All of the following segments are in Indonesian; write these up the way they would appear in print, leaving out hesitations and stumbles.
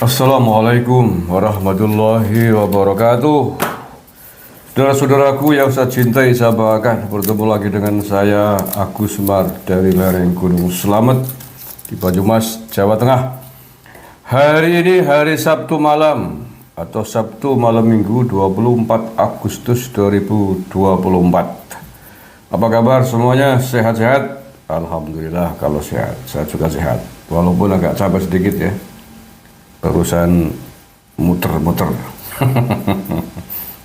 Assalamualaikum warahmatullahi wabarakatuh. Saudara-saudaraku yang saya cintai, saya banggakan bertemu lagi dengan saya Agus Semar dari lereng Gunung Slamet di Banyumas, Jawa Tengah. Hari ini hari Sabtu malam atau Sabtu malam Minggu 24 Agustus 2024. Apa kabar semuanya? Sehat-sehat? Alhamdulillah kalau sehat. Saya juga sehat, walaupun agak capek sedikit ya. Urusan muter-muter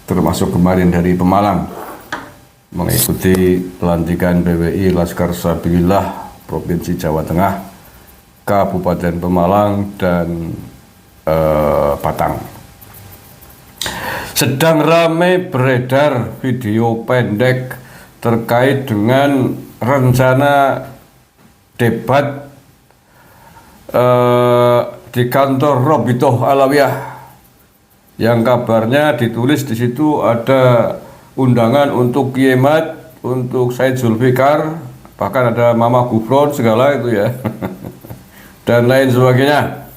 termasuk kemarin dari Pemalang mengikuti pelantikan PWI Laskar Sabilillah Provinsi Jawa Tengah, Kabupaten Pemalang dan Batang. Sedang ramai beredar video pendek terkait dengan rencana debat di kantor Robitoh Alawiyah, yang kabarnya ditulis di situ ada undangan untuk Kiai Mat, untuk Said Zulfikar, bahkan ada Mama Gufron segala itu ya, dan lain sebagainya.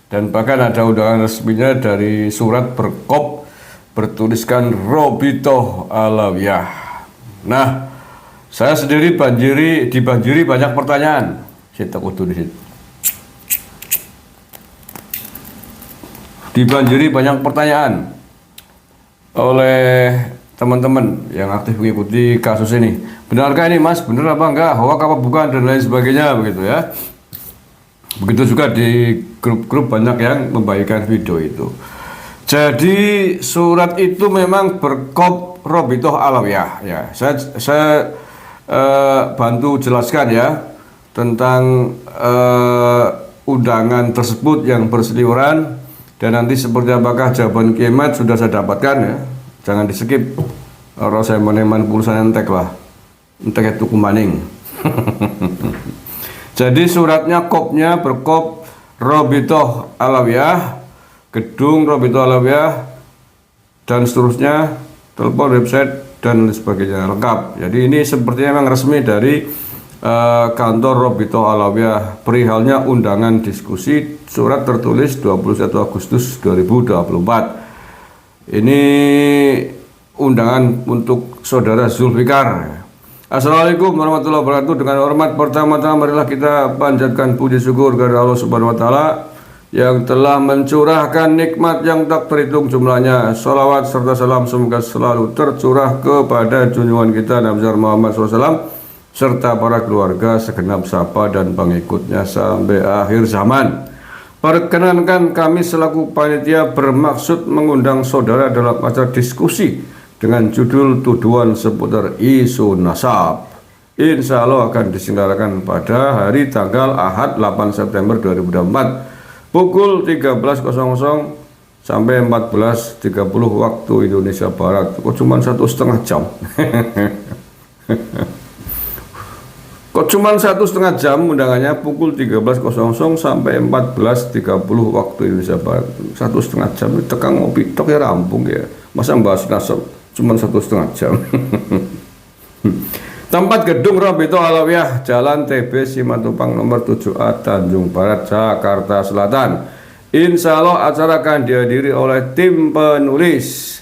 Dan bahkan ada undangan resminya dari surat berkop bertuliskan Robitoh Alawiyah. Nah, saya sendiri dibanjiri banyak pertanyaan. Saya takut di situ. Dibanjiri banyak pertanyaan oleh teman-teman yang aktif mengikuti kasus ini. Benarkah ini Mas? Benar apa enggak? Hoax apa bukan? Dan lain sebagainya begitu ya. Begitu juga di grup-grup banyak yang membagikan video itu. Jadi surat itu memang berkop Robitoh Alawiyah ya. Saya bantu jelaskan ya tentang undangan tersebut yang berseliweran. Dan nanti seperti apakah jawaban Kiai Mat sudah saya dapatkan ya. Jangan di skip. Kalau saya meneman pulsa entek lah. Entek itu kumaning. Jadi suratnya kopnya berkop Robitoh Alawiyah, gedung Robitoh Alawiyah, dan seterusnya, telepon, website, dan sebagainya lengkap. Jadi ini sepertinya memang resmi dari kantor Robitoh Alawiyah, perihalnya undangan diskusi, surat tertulis 21 Agustus 2024. Ini undangan untuk saudara Zulfikar. Assalamualaikum warahmatullahi wabarakatuh. Dengan hormat pertama-tama marilah kita panjatkan puji syukur kepada Allah Subhanahu wa taala yang telah mencurahkan nikmat yang tak terhitung jumlahnya. Salawat serta salam semoga selalu tercurah kepada junjungan kita Nabi Muhammad SAW serta para keluarga, segenap sapa dan pengikutnya sampai akhir zaman. Perkenankan kami selaku panitia bermaksud mengundang saudara dalam acara diskusi dengan judul tuduhan seputar isu nasab. Insya Allah akan diselenggarakan pada hari tanggal Ahad 8 September 2024 pukul 13.00 sampai 14.30 waktu Indonesia Barat. Kok cuma 1,5 jam? Kok cuma 1,5 jam undangannya, pukul 13.00 sampai 14.30 waktu Indonesia Barat. 1,5 jam itu tekan ngopi tok ya rampung ya. Masa bahas nasab cuma 1,5 jam. Tempat gedung Robitoh Alawiyah, Jalan TB Simatupang nomor 7A Tanjung Barat, Jakarta Selatan. Insya Allah acara akan dihadiri oleh tim penulis.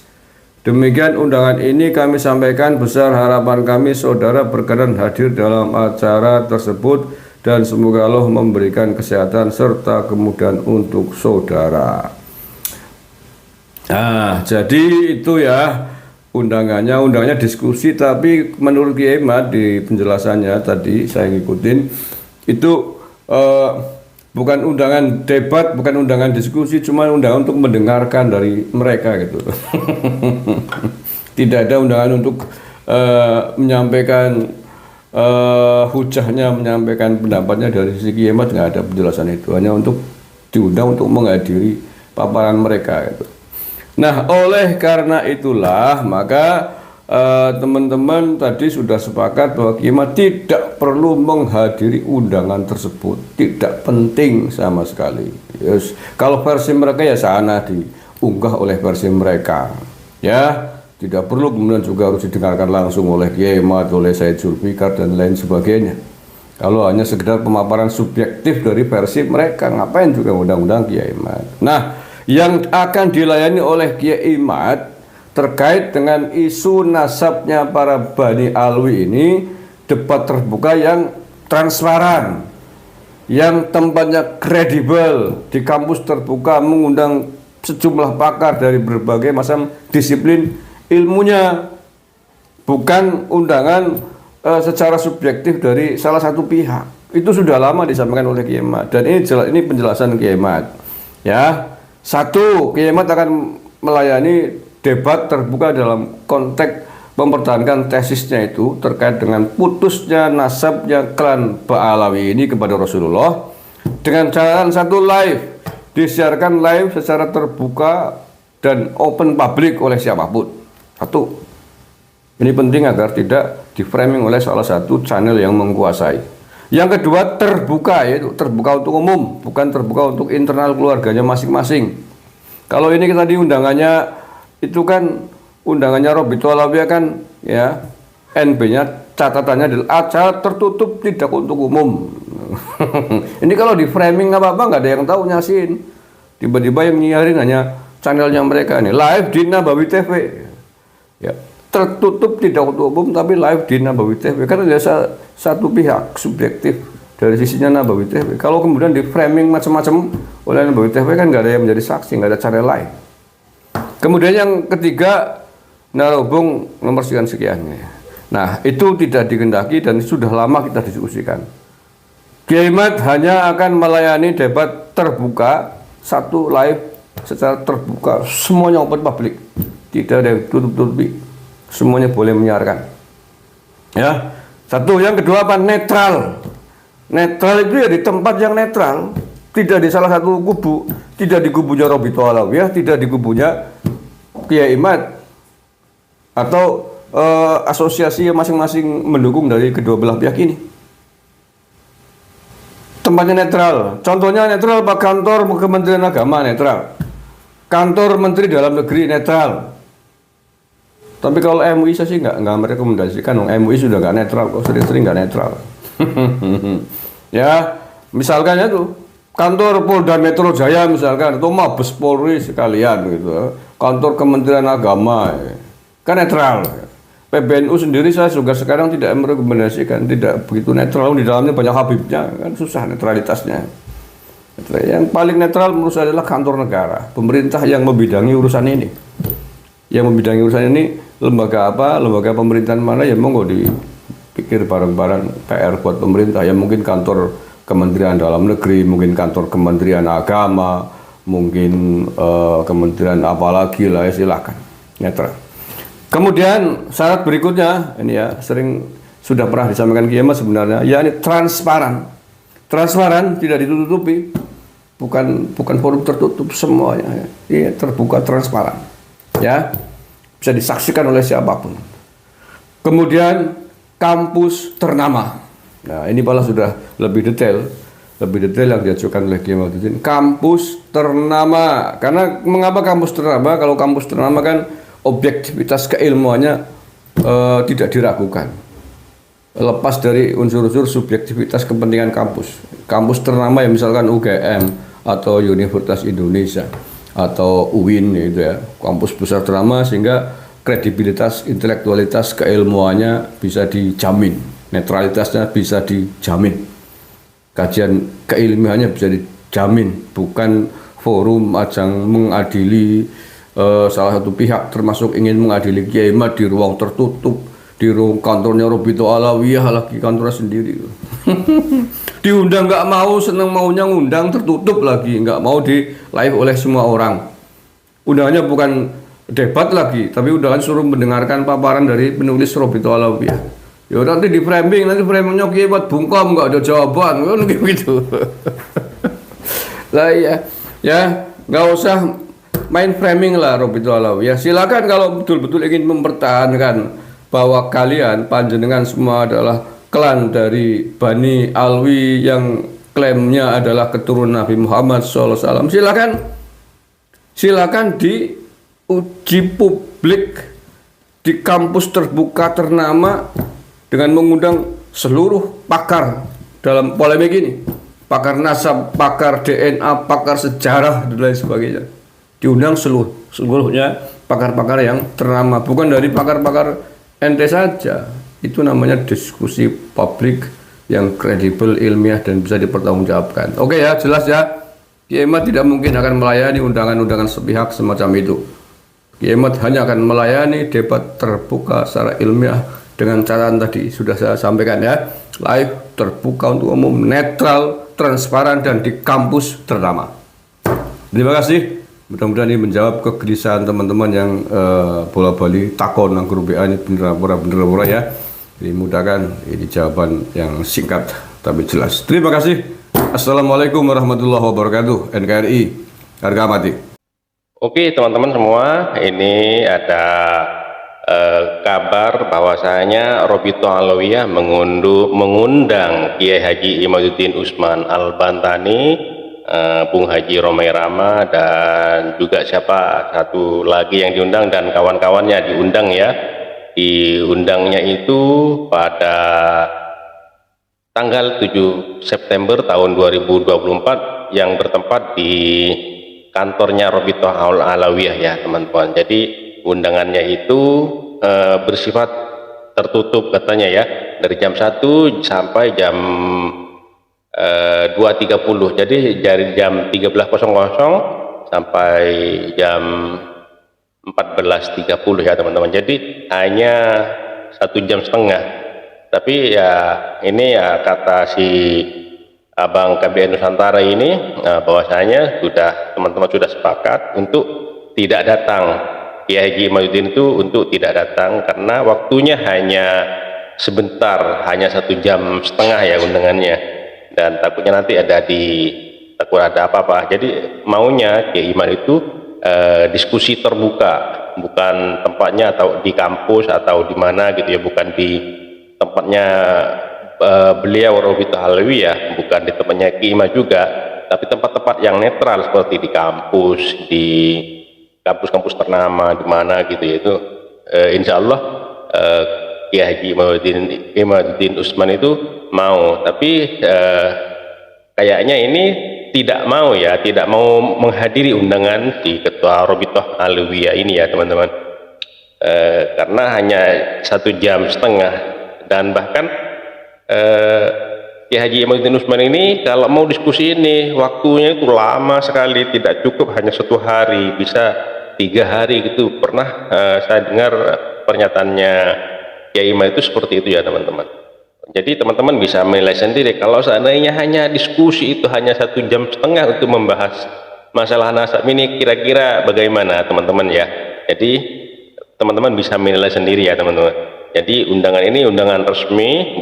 Demikian undangan ini kami sampaikan, besar harapan kami saudara berkenan hadir dalam acara tersebut dan semoga Allah memberikan kesehatan serta kemudahan untuk saudara. Nah, jadi itu ya undangannya diskusi, tapi menurut Kiai Mat di penjelasannya tadi saya ngikutin itu bukan undangan debat, bukan undangan diskusi, cuma undangan untuk mendengarkan dari mereka gitu. Tidak ada undangan untuk menyampaikan hujahnya, menyampaikan pendapatnya dari sisi Kiai Mat, nggak ada penjelasan itu. Hanya untuk diundang untuk menghadiri paparan mereka gitu. Nah, oleh karena itulah maka teman-teman tadi sudah sepakat bahwa Kiai Mat tidak perlu menghadiri undangan tersebut, tidak penting sama sekali. Yes. Kalau versi mereka ya sana diunggah oleh versi mereka, ya tidak perlu kemudian juga harus didengarkan langsung oleh Kiai Mat, oleh Said Zulfikar dan lain sebagainya. Kalau hanya sekedar pemaparan subjektif dari versi mereka, ngapain juga undang-undang Kiai Imad. Nah, yang akan dilayani oleh Kiai Imad terkait dengan isu nasabnya para Bani Alwi ini, debat terbuka yang transparan, yang tempatnya kredibel, di kampus terbuka, mengundang sejumlah pakar dari berbagai macam disiplin ilmunya, bukan undangan secara subjektif dari salah satu pihak. Itu sudah lama disampaikan oleh Kiai Imad, dan ini penjelasan Kiai Imad. Ya, satu, Kiai Imad akan melayani debat terbuka dalam konteks mempertahankan tesisnya itu terkait dengan putusnya nasabnya klan Ba'alawi ini kepada Rasulullah, dengan catatan satu, live, disiarkan live secara terbuka dan open public oleh siapapun. Satu, ini penting agar tidak di-framing oleh salah satu channel yang menguasai. Yang kedua, terbuka, yaitu terbuka untuk umum, bukan terbuka untuk internal keluarganya masing-masing. Kalau ini tadi undangannya itu kan undangannya Robito Alawiyah kan, ya, NB-nya catatannya adalah acara tertutup tidak untuk umum. Ini kalau di-framing apa-apa nggak ada yang tahu nyasin. Tiba-tiba yang nyiarin hanya channelnya mereka ini, live di Nabawi TV. Ya, tertutup tidak untuk umum tapi live di Nabawi TV, karena ada satu pihak subjektif dari sisinya Nabawi TV. Kalau kemudian di framing macam-macam oleh Nabawi TV kan nggak ada yang menjadi saksi, nggak ada channel lain. Kemudian yang ketiga, narobong nomor sekian. Nah, itu tidak dikehendaki dan sudah lama kita diskusikan. Kiai Imad hanya akan melayani debat terbuka, satu, live secara terbuka, semuanya open public, tidak ada yang tutup-tutupi. Semuanya boleh menyiarkan. Ya, satu. Yang kedua apa? Netral. Netral itu ya di tempat yang netral, tidak di salah satu kubu, tidak di kubunya Robito Alawiyah, tidak di kubunya Kiai Imad atau asosiasi yang masing-masing mendukung dari kedua belah pihak ini. Tempatnya netral. Contohnya netral Pak, kantor Kementerian Agama netral, kantor Menteri Dalam Negeri netral. Tapi kalau MUI saya sih nggak merekomendasikan, MUI sudah nggak netral, kok sering-sering nggak netral. Ya, misalkan ya tuh kantor Polda Metro Jaya misalkan, atau Mabes Polri sekalian gitu, kantor Kementerian Agama, kan netral. PBNU sendiri saya juga sekarang tidak merekomendasikan, tidak begitu netral, di dalamnya banyak Habibnya, kan susah netralitasnya. Yang paling netral menurut saya adalah kantor negara, pemerintah yang membidangi urusan ini. Yang membidangi urusan ini lembaga apa, lembaga pemerintahan mana, ya monggo dipikir bareng-bareng PR buat pemerintah. Ya mungkin kantor Kementerian Dalam Negeri, mungkin kantor Kementerian Agama, mungkin kementerian apalagi lah, ya silakan netral. Kemudian syarat berikutnya ini ya sering sudah pernah disampaikan Kiai Imad sebenarnya, ya ini transparan. Transparan, tidak ditutupi, bukan forum tertutup semuanya, ini terbuka transparan. Ya, bisa disaksikan oleh siapapun. Kemudian kampus ternama. Nah, ini malah sudah lebih detail yang diajukan oleh Kiai Imaduddin. Kampus ternama. Karena mengapa kampus ternama? Kalau kampus ternama kan objektivitas keilmuannya tidak diragukan. Lepas dari unsur-unsur subjektivitas kepentingan kampus. Kampus ternama ya misalkan UGM atau Universitas Indonesia atau UIN gitu ya, kampus besar ternama, sehingga kredibilitas, intelektualitas, keilmuannya bisa dijamin, netralitasnya bisa dijamin, kajian keilmuannya bisa dijamin, bukan forum ajang mengadili salah satu pihak, termasuk ingin mengadili Kiai Imad di ruang tertutup, di ruang kantornya Robito Alawiyah, lagi kantornya sendiri. Diundang nggak mau, seneng maunya ngundang tertutup lagi, nggak mau di live oleh semua orang. Undangannya bukan debat lagi, tapi undangan suruh mendengarkan paparan dari penulis Robito Alawiyah. Ya nanti di framing, nanti framingnya Kiai Imad bungkam, nggak ada jawaban, kan gitu. Lah ya nggak usah main framing lah Robito Alawiyah. Silakan kalau betul-betul ingin mempertahankan bahwa kalian panjenengan semua adalah klan dari Bani Alwi yang klaimnya adalah keturunan Nabi Muhammad SAW. Silakan diuji publik di kampus terbuka ternama dengan mengundang seluruh pakar dalam polemik ini. Pakar nasab, pakar DNA, pakar sejarah dan lain sebagainya. Diundang seluruhnya pakar-pakar yang ternama, bukan dari pakar-pakar ente saja. Itu namanya diskusi publik yang kredibel, ilmiah dan bisa dipertanggungjawabkan. Oke ya, jelas ya. Kiai Imad tidak mungkin akan melayani undangan-undangan sepihak semacam itu. Kiai Imad hanya akan melayani debat terbuka secara ilmiah dengan catatan tadi sudah saya sampaikan ya, live, terbuka untuk umum, netral, transparan dan di kampus ternama. Terima kasih. Mudah-mudahan ini menjawab kegelisahan teman-teman yang bola bali takon nang grup BA ini bener apa ya. Jadi mudahkan ini jawaban yang singkat tapi jelas. Terima kasih. Assalamualaikum warahmatullahi wabarakatuh. NKRI harga mati. Oke teman-teman semua, ini ada kabar bahwasanya Robito Alawiyah mengundang Kiai Haji Imaduddin Usman Al-Bantani, Bung Haji Romai Rama, dan juga siapa satu lagi yang diundang dan kawan-kawannya diundang ya. Diundangnya itu pada tanggal 7 September tahun 2024 yang bertempat di kantornya Robito Alawiyah ya teman-teman. Jadi undangannya itu bersifat tertutup katanya ya, dari jam 1 sampai jam 2.30. Jadi dari jam 13.00 sampai jam 14.30 ya teman-teman. Jadi hanya 1,5 jam. Tapi ya ini ya kata si Abang KBN Nusantara ini bahwasanya teman-teman sudah sepakat untuk tidak datang. Kiai Haji Imaduddin itu untuk tidak datang karena waktunya hanya sebentar, hanya 1,5 jam ya undangannya, dan takutnya nanti takut ada apa-apa. Jadi maunya Kiai Imad itu diskusi terbuka, bukan tempatnya atau di kampus atau di mana gitu ya, bukan di tempatnya beliau Robito Alawiyah, bukan di tempatnya Kiai Imad juga, tapi tempat-tempat yang netral seperti di kampus, di kampus-kampus ternama di mana gitu ya. Itu insya Allah Kiai Haji Imaduddin Usman itu mau, tapi kayaknya ini tidak mau menghadiri undangan di Ketua Robito Alawiyah ini ya teman-teman, karena hanya 1,5 jam, dan bahkan Kiai Haji Imaduddin Usman ini kalau mau diskusi ini waktunya itu lama sekali, tidak cukup hanya 1 hari, bisa 3 hari gitu. Pernah saya dengar pernyataannya Kiai Imad itu seperti itu ya teman-teman. Jadi teman-teman bisa menilai sendiri, kalau seandainya hanya diskusi itu hanya 1,5 jam untuk membahas masalah nasab ini, kira-kira bagaimana teman-teman ya. Jadi teman-teman bisa menilai sendiri ya teman-teman. Jadi undangan ini undangan resmi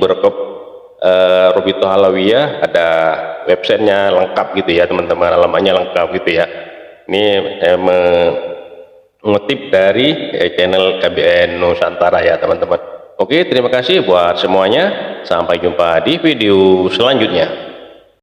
Robito Alawiyah, ada websitenya lengkap gitu ya teman-teman, alamatnya lengkap gitu ya. Ini mengutip dari channel KBN Nusantara ya teman-teman. Oke, terima kasih buat semuanya, sampai jumpa di video selanjutnya.